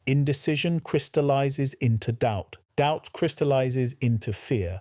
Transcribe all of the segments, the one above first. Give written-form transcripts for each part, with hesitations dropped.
Indecision crystallizes into doubt. Doubt crystallizes into fear.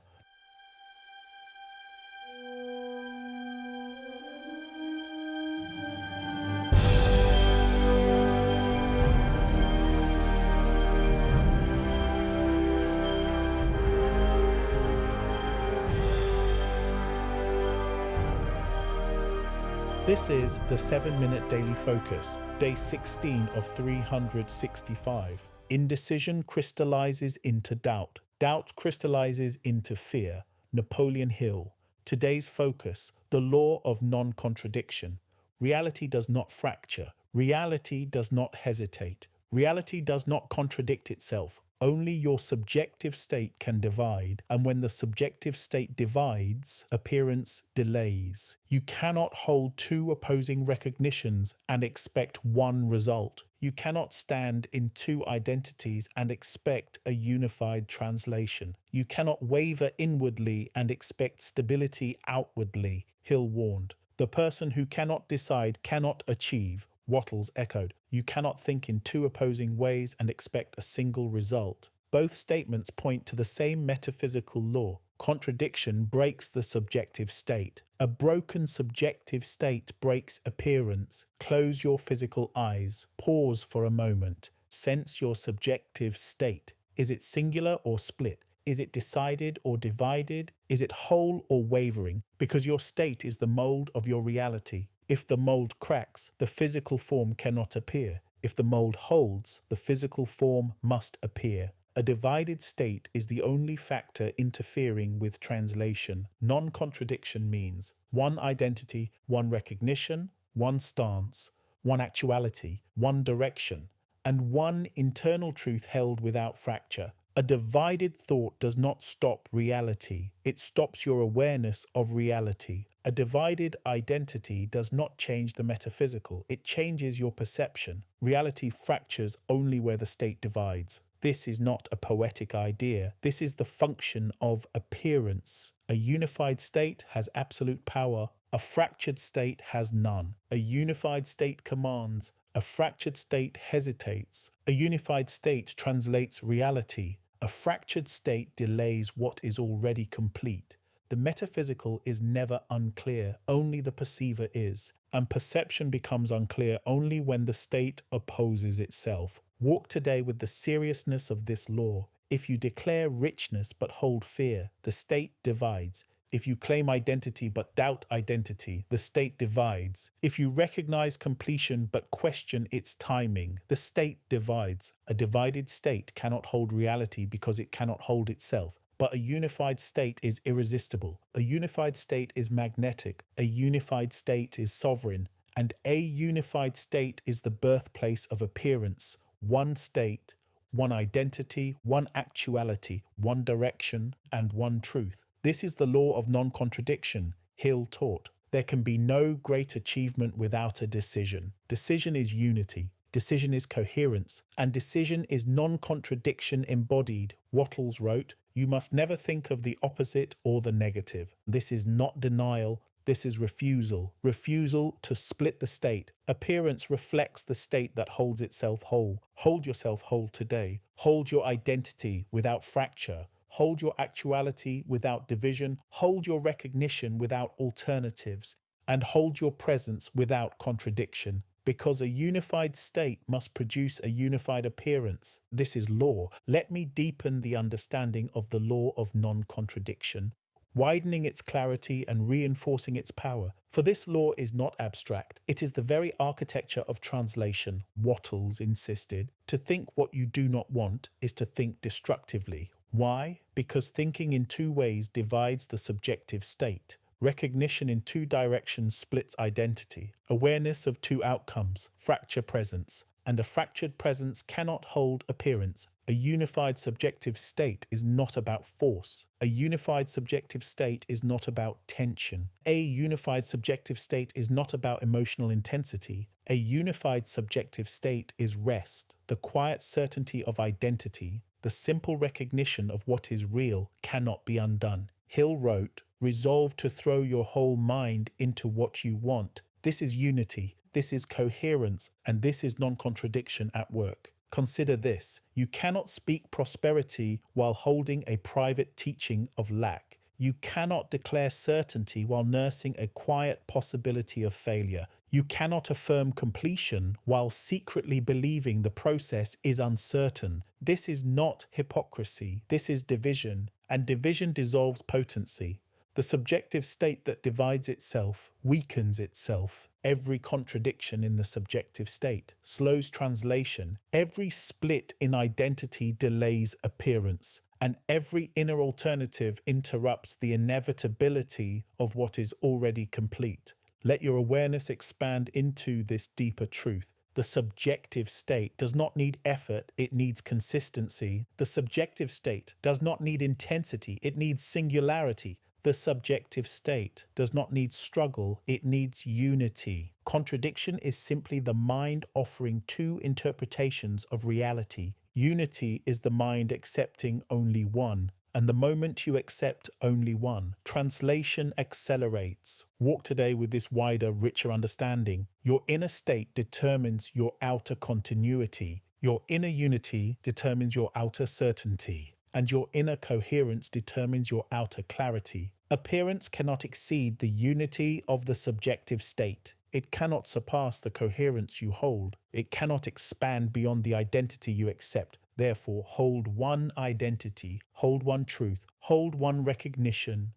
This is the 7-Minute Daily Focus, day 16 of 365. Indecision crystallizes into doubt. Doubt crystallizes into fear. Napoleon Hill. Today's focus, the law of non-contradiction. Reality does not fracture. Reality does not hesitate. Reality does not contradict itself. Only your subjective state can divide, and when the subjective state divides, appearance delays. You cannot hold two opposing recognitions and expect one result. You cannot stand in two identities and expect a unified translation. You cannot waver inwardly and expect stability outwardly, Hill warned. The person who cannot decide cannot achieve, Wattles echoed. You cannot think in two opposing ways and expect a single result. Both statements point to the same metaphysical law. Contradiction breaks the subjective state. A broken subjective state breaks appearance. Close your physical eyes. Pause for a moment. Sense your subjective state. Is it singular or split? Is it decided or divided? Is it whole or wavering? Because your state is the mold of your reality. If the mold cracks, the physical form cannot appear. If the mold holds, the physical form must appear. A divided state is the only factor interfering with translation. Non-contradiction means one identity, one recognition, one stance, one actuality, one direction, and one internal truth held without fracture. A divided thought does not stop reality. It stops your awareness of reality. A divided identity does not change the metaphysical. It changes your perception. Reality fractures only where the state divides. This is not a poetic idea. This is the function of appearance. A unified state has absolute power. A fractured state has none. A unified state commands. A fractured state hesitates. A unified state translates reality. A fractured state delays what is already complete. The metaphysical is never unclear, only the perceiver is. And perception becomes unclear only when the state opposes itself. Walk today with the seriousness of this law. If you declare richness but hold fear, the state divides. If you claim identity but doubt identity, the state divides. If you recognize completion but question its timing, the state divides. A divided state cannot hold reality because it cannot hold itself. But a unified state is irresistible. A unified state is magnetic. A unified state is sovereign. And a unified state is the birthplace of appearance. One state, one identity, one actuality, one direction, and one truth. This is the law of non-contradiction, Hill taught. There can be no great achievement without a decision. Decision is unity. Decision is coherence. And decision is non-contradiction embodied. Wattles wrote, "You must never think of the opposite or the negative. This is not denial. This is refusal. Refusal to split the state. Appearance reflects the state that holds itself whole. Hold yourself whole today. Hold your identity without fracture. Hold your actuality without division. Hold your recognition without alternatives. And hold your presence without contradiction. Because a unified state must produce a unified appearance. This is law. Let me deepen the understanding of the law of non-contradiction, widening its clarity and reinforcing its power. For this law is not abstract. It is the very architecture of translation, Wattles insisted. To think what you do not want is to think destructively. Why? Because thinking in two ways divides the subjective state. Recognition in two directions splits identity. Awareness of two outcomes, fracture presence. And a fractured presence cannot hold appearance. A unified subjective state is not about force. A unified subjective state is not about tension. A unified subjective state is not about emotional intensity. A unified subjective state is rest, the quiet certainty of identity. The simple recognition of what is real cannot be undone. Hill wrote, "Resolve to throw your whole mind into what you want. This is unity, this is coherence, and this is non-contradiction at work." Consider this: you cannot speak prosperity while holding a private teaching of lack. You cannot declare certainty while nursing a quiet possibility of failure. You cannot affirm completion while secretly believing the process is uncertain. This is not hypocrisy, this is division, and division dissolves potency. The subjective state that divides itself weakens itself. Every contradiction in the subjective state slows translation. Every split in identity delays appearance. And every inner alternative interrupts the inevitability of what is already complete. Let your awareness expand into this deeper truth. The subjective state does not need effort, it needs consistency. The subjective state does not need intensity, it needs singularity. The subjective state does not need struggle, it needs unity. Contradiction is simply the mind offering two interpretations of reality. Unity is the mind accepting only one. And the moment you accept only one, translation accelerates. Walk today with this wider, richer understanding. Your inner state determines your outer continuity. Your inner unity determines your outer certainty. And your inner coherence determines your outer clarity. Appearance cannot exceed the unity of the subjective state. It cannot surpass the coherence you hold. It cannot expand beyond the identity you accept. Therefore, hold one identity, hold one truth, hold one recognition,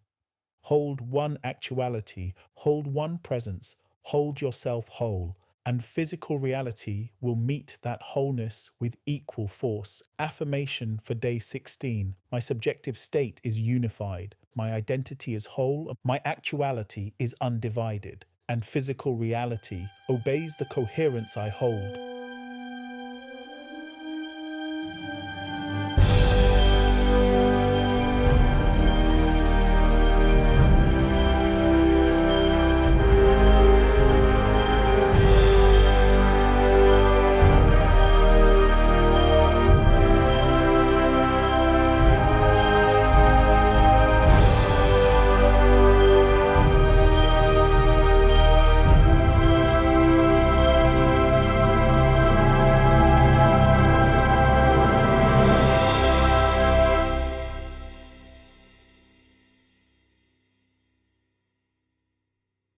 hold one actuality, hold one presence, hold yourself whole. And physical reality will meet that wholeness with equal force. Affirmation for day 16. My subjective state is unified. My identity is whole. My actuality is undivided. And physical reality obeys the coherence I hold.